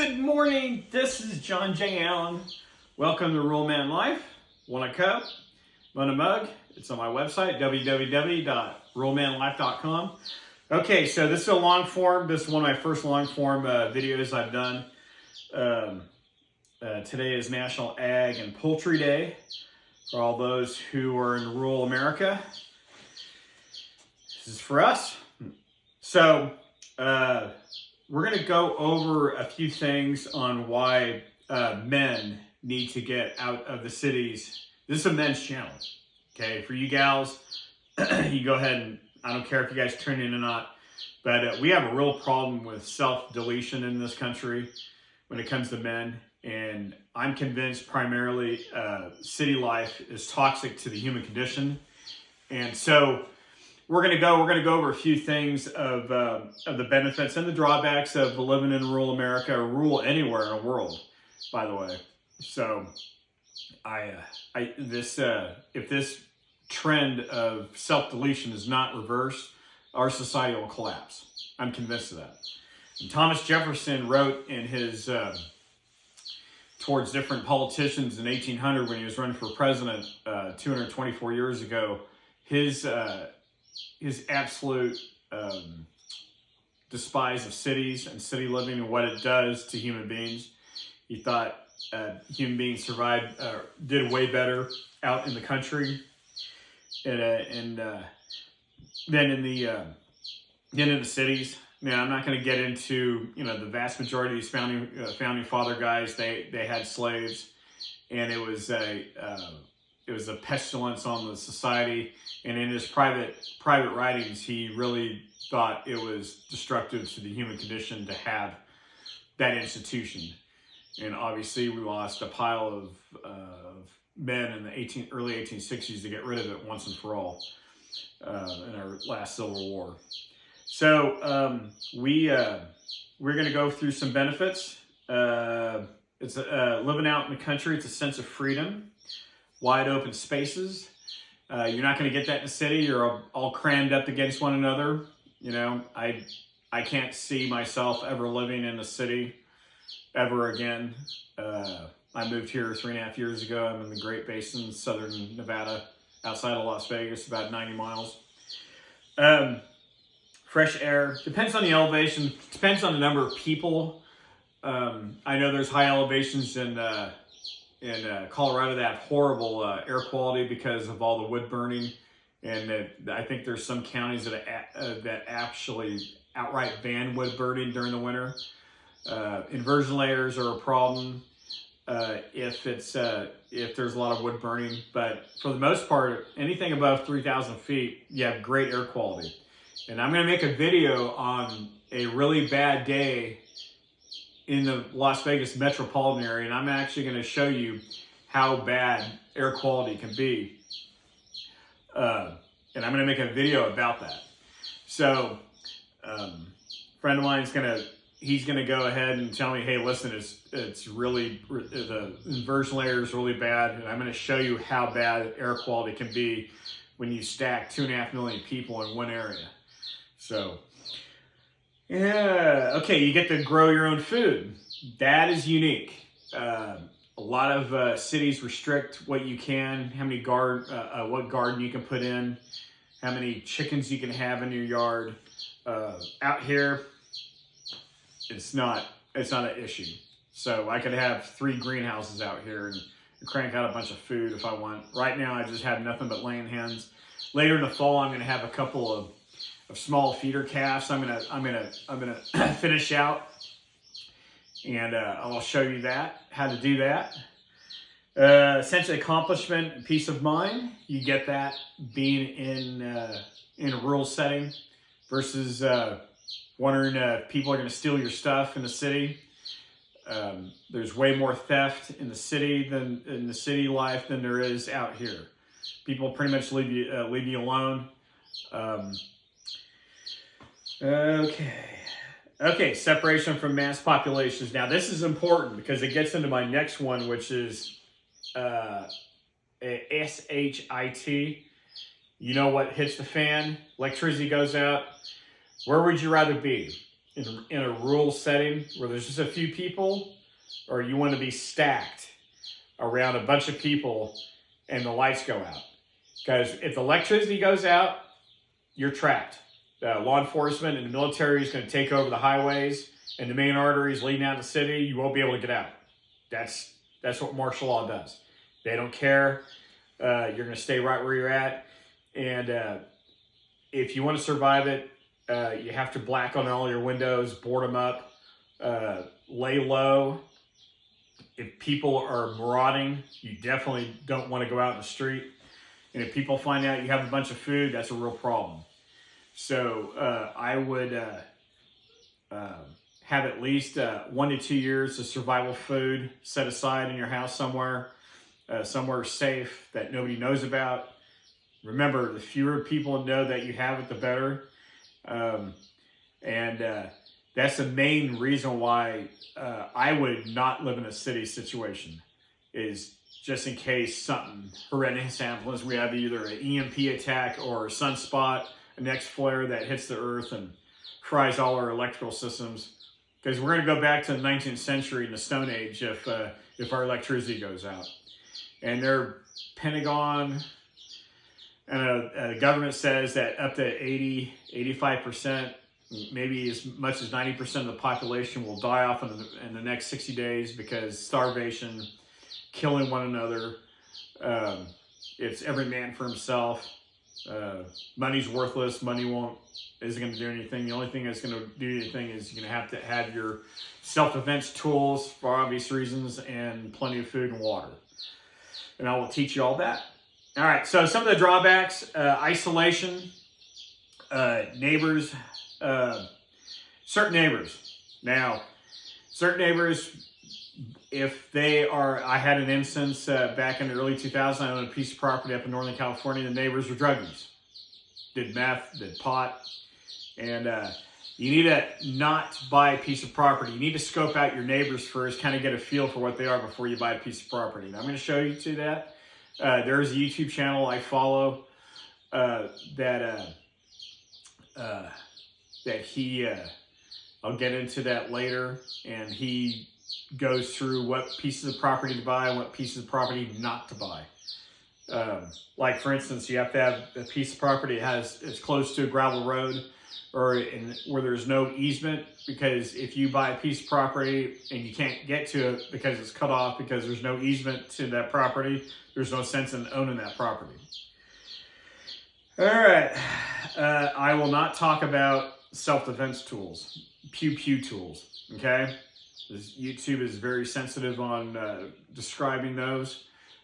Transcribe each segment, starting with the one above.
Good morning, this is John J. Allen. Welcome to Rural Man Life. Want a cup? Want a mug? It's on my website, www.ruralmanlife.com. Okay, so this is a long form. This is one of my first long form videos I've done. Today is National Ag and Poultry Day for all those who are in rural America. This is for us. So, we're going to go over a few things on why men need to get out of the cities. This is a men's channel. Okay, for you gals, you go ahead and I don't care if you guys tune in or not, but we have a real problem with self-deletion in this country when it comes to men. And I'm convinced primarily city life is toxic to the human condition. And so we're going to go over a few things of the benefits and the drawbacks of living in rural America, or rural anywhere in the world, by the way. So if this trend of self-deletion is not reversed, our society will collapse. I'm convinced of that. And Thomas Jefferson wrote in his towards different politicians in 1800 when he was running for president 224 years ago, his absolute despise of cities and city living and what it does to human beings. He thought human beings did way better out in the country and than in the cities. Now, I'm not going to get into the vast majority of these founding father guys. They had slaves, and it was a pestilence on the society. And in his private writings, he really thought it was destructive to the human condition to have that institution. And obviously, we lost a pile of men in the early 1860s to get rid of it once and for all in our last Civil War. So we're going to go through some benefits. It's living out in the country. It's a sense of freedom, wide open spaces. You're not going to get that in the city. You're all crammed up against one another. I can't see myself ever living in a city ever again. I moved here 3.5 years ago. I'm in the Great Basin, southern Nevada, outside of Las Vegas, about 90 miles. Fresh air. Depends on the elevation. Depends on the number of people. I know there's high elevations in Colorado that have horrible air quality because of all the wood burning, and I think there's some counties that actually outright ban wood burning during the winter. Inversion layers are a problem if there's a lot of wood burning, but for the most part, anything above 3,000 feet, you have great air quality. And I'm going to make a video on a really bad day in the Las Vegas metropolitan area, and I'm actually going to show you how bad air quality can be. And I'm going to make a video about that. So, a friend of mine he's going to go ahead and tell me, hey, listen, it's really, the inversion layer is really bad, and I'm going to show you how bad air quality can be when you stack 2.5 million people in one area. So, yeah, okay, you get to grow your own food. That is unique. A lot of cities restrict what you can, how many what garden you can put in, how many chickens you can have in your yard. Out here, it's not an issue. So I could have 3 greenhouses out here and crank out a bunch of food if I want. Right now, I just have nothing but laying hens. Later in the fall, I'm going to have a couple of small feeder calves. I'm gonna finish out, and I'll show you how to do that. Sense of accomplishment and peace of mind. You get that being in a rural setting versus wondering if people are going to steal your stuff in the city. There's way more theft in the city life than there is out here. People pretty much leave you alone. Okay, separation from mass populations. Now, this is important because it gets into my next one, which is SHIT. You know what hits the fan? Electricity goes out. Where would you rather be? in a rural setting where there's just a few people, or you want to be stacked around a bunch of people and the lights go out. Because if the electricity goes out, you're trapped. Law enforcement and the military is going to take over the highways and the main arteries leading out of the city. You won't be able to get out. That's what martial law does. They don't care. You're going to stay right where you're at. And if you want to survive it, you have to black on all your windows, board them up, lay low. If people are marauding, you definitely don't want to go out in the street. And if people find out you have a bunch of food, that's a real problem. So I would have at least 1 to 2 years of survival food set aside in your house somewhere, somewhere safe that nobody knows about. Remember, the fewer people know that you have it, the better. That's the main reason why I would not live in a city situation, is just in case something horrendous happens. We have either an EMP attack or a sunspot, a next flare that hits the earth and fries all our electrical systems. Because we're going to go back to the 19th century in the Stone Age if our electricity goes out. And their Pentagon and the government says that up to 80, 85%, maybe as much as 90% of the population will die off in the next 60 days because starvation, killing one another. It's every man for himself. Money's worthless. Money isn't going to do anything. The only thing that's going to do anything is you're going to have your self-defense tools for obvious reasons and plenty of food and water. And I will teach you all that. All right, so some of the drawbacks, isolation, neighbors, certain neighbors. Now, certain neighbors, if they are, I had an instance back in the early 2000s, I owned a piece of property up in Northern California, the neighbors were druggies, did meth, did pot, and you need to not buy a piece of property. You need to scope out your neighbors first, kind of get a feel for what they are before you buy a piece of property. And I'm going to show you to that. There's a YouTube channel I follow that he, I'll get into that later, and he goes through what pieces of property to buy and what pieces of property not to buy. Like for instance, you have to have a piece of property that it's close to a gravel road or where there's no easement, because if you buy a piece of property and you can't get to it because it's cut off because there's no easement to that property, there's no sense in owning that property. All right, I will not talk about self-defense tools, pew-pew tools, okay? YouTube is very sensitive on describing those.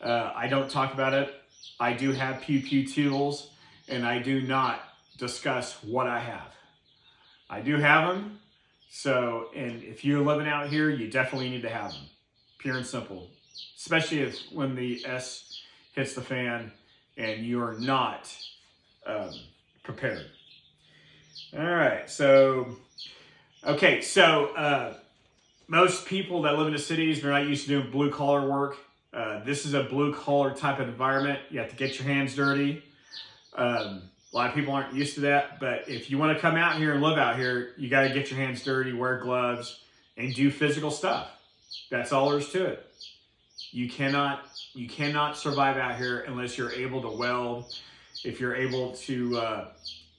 I don't talk about it. I do have pew-pew tools, and I do not discuss what I have. I do have them, and if you're living out here, you definitely need to have them, pure and simple. Especially when the S hits the fan and you're not prepared. All right, most people that live in the cities, they're not used to doing blue collar work. This is a blue collar type of environment. You have to get your hands dirty. A lot of people aren't used to that, but if you want to come out here and live out here, you got to get your hands dirty, wear gloves, and do physical stuff. That's all there is to it. You cannot survive out here unless you're able to weld, if you're able to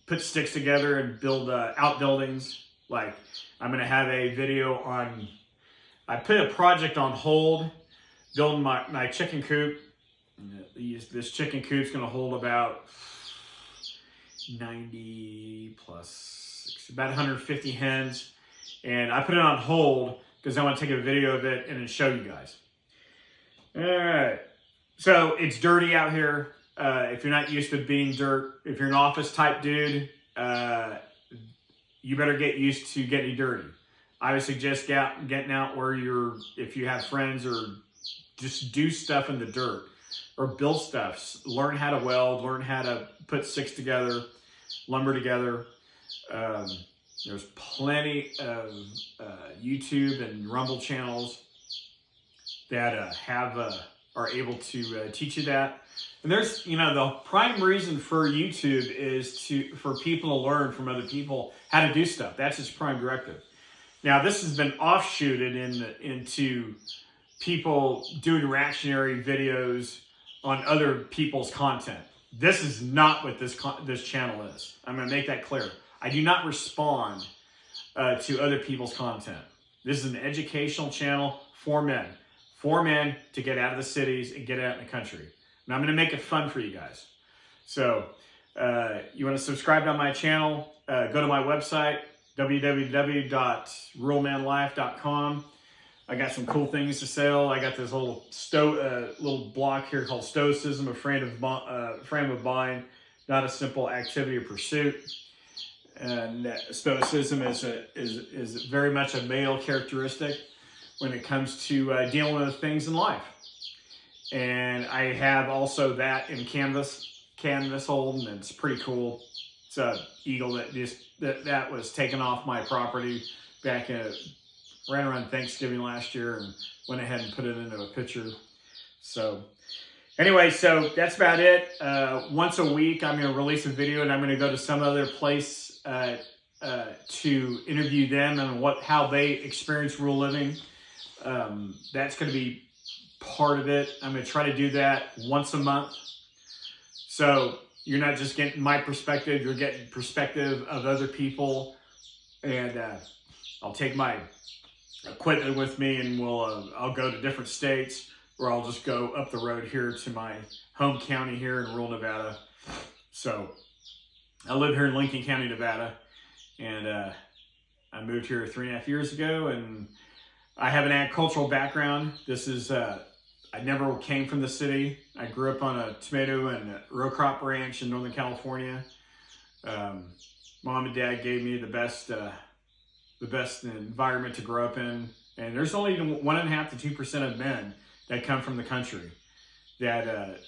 put sticks together and build outbuildings. Like, I'm going to have a video on, I put a project on hold, building my chicken coop. This chicken coop's going to hold about 90 plus, about 150 hens. And I put it on hold because I want to take a video of it and then show you guys. All right. So it's dirty out here. If you're not used to being dirt, if you're an office type dude, you better get used to getting dirty. I would suggest getting out where if you have friends, or just do stuff in the dirt or build stuff. Learn how to weld, learn how to put sticks together, lumber together. There's plenty of YouTube and Rumble channels that have are able to teach you that. And there's, the prime reason for YouTube is for people to learn from other people how to do stuff. That's its prime directive. Now, this has been offshooted into people doing reactionary videos on other people's content. This is not what this channel is. I'm going to make that clear. I do not respond to other people's content. This is an educational channel for men. For men to get out of the cities and get out in the country. And I'm going to make it fun for you guys. So, you want to subscribe to my channel, go to my website, www.ruralmanlife.com. I got some cool things to sell. I got this little block here called Stoicism, a frame of mind, not a simple activity or pursuit. And Stoicism is very much a male characteristic when it comes to dealing with things in life. And I have also that in canvas hold, and it's pretty cool. It's an eagle that was taken off my property back right around Thanksgiving last year, and went ahead and put it into a picture. So anyway, so that's about it. Once a week, I'm going to release a video, and I'm going to go to some other place to interview them and how they experience rural living. That's going to be part of it. I'm going to try to do that once a month. So you're not just getting my perspective, you're getting perspective of other people. And I'll take my equipment with me, and I'll go to different states, or I'll just go up the road here to my home county here in rural Nevada. So I live here in Lincoln County, Nevada, and I moved here 3.5 years ago, and I have an agricultural background. This is, I never came from the city. I grew up on a tomato and row crop ranch in Northern California. Mom and Dad gave me the best environment to grow up in. And there's only 1.5 to 2% of men that come from the country that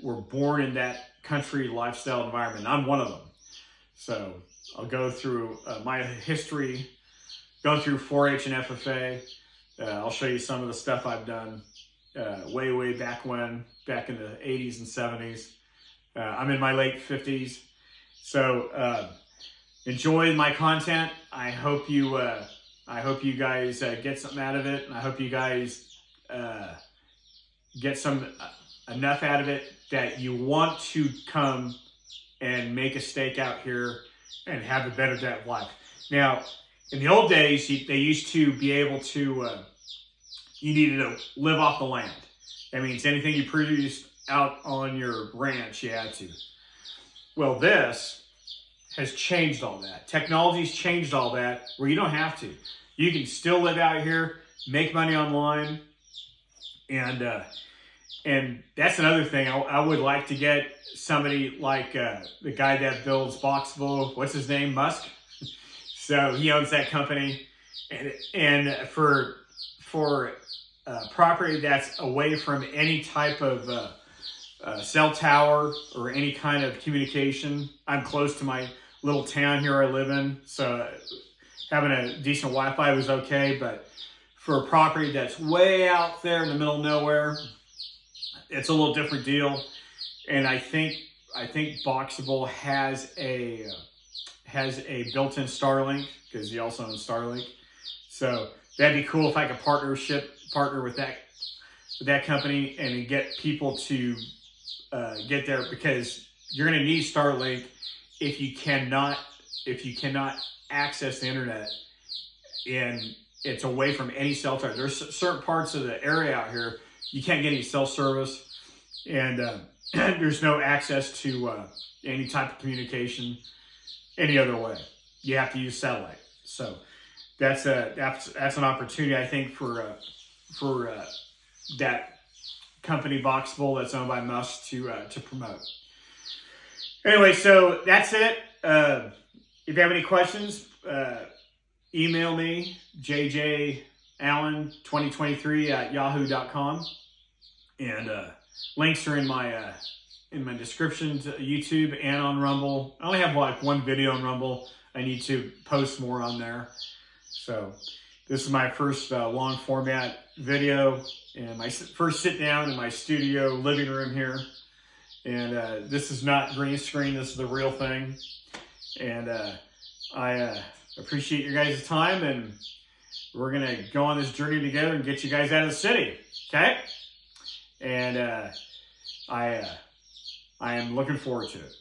were born in that country lifestyle environment. I'm one of them. So I'll go through my history, go through 4-H and FFA. I'll show you some of the stuff I've done way back in the 80s and 70s. I'm in my late 50s. So enjoy my content. I hope you guys get something out of it, and I hope you guys get enough out of it that you want to come and make a stake out here and have a better day of life. Now, in the old days, they used to be able to, you needed to live off the land. That means anything you produced out on your ranch, you had to. Well, this has changed all that. Technology's changed all that, where you don't have to. You can still live out here, make money online, and that's another thing. I would like to get somebody like the guy that builds Boxville. What's his name? Musk. So he owns that company, and for property that's away from any type of cell tower or any kind of communication. I'm close to my little town here I live in, so having a decent Wi-Fi was okay. But for a property that's way out there in the middle of nowhere, it's a little different deal. And I think Boxable has a built-in Starlink, because he also owns Starlink. So that'd be cool if I could partner with that company and get people to get there, because you're going to need Starlink if you cannot access the internet and it's away from any cell tower. There's certain parts of the area out here you can't get any cell service, and there's no access to any type of communication any other way. You have to use satellite. So that's an opportunity, I think, for that company Boxable that's owned by Musk to promote. Anyway, so that's it. If you have any questions, email me, jjallen2023@yahoo.com, and links are in my description to YouTube and on Rumble. I only have like one video on Rumble. I need to post more on there. So This is my first long format video, and my first sit down in my studio living room here. And this is not green screen, this is the real thing. And I appreciate your guys' time, and we're gonna go on this journey together and get you guys out of the city, okay? And I am looking forward to it.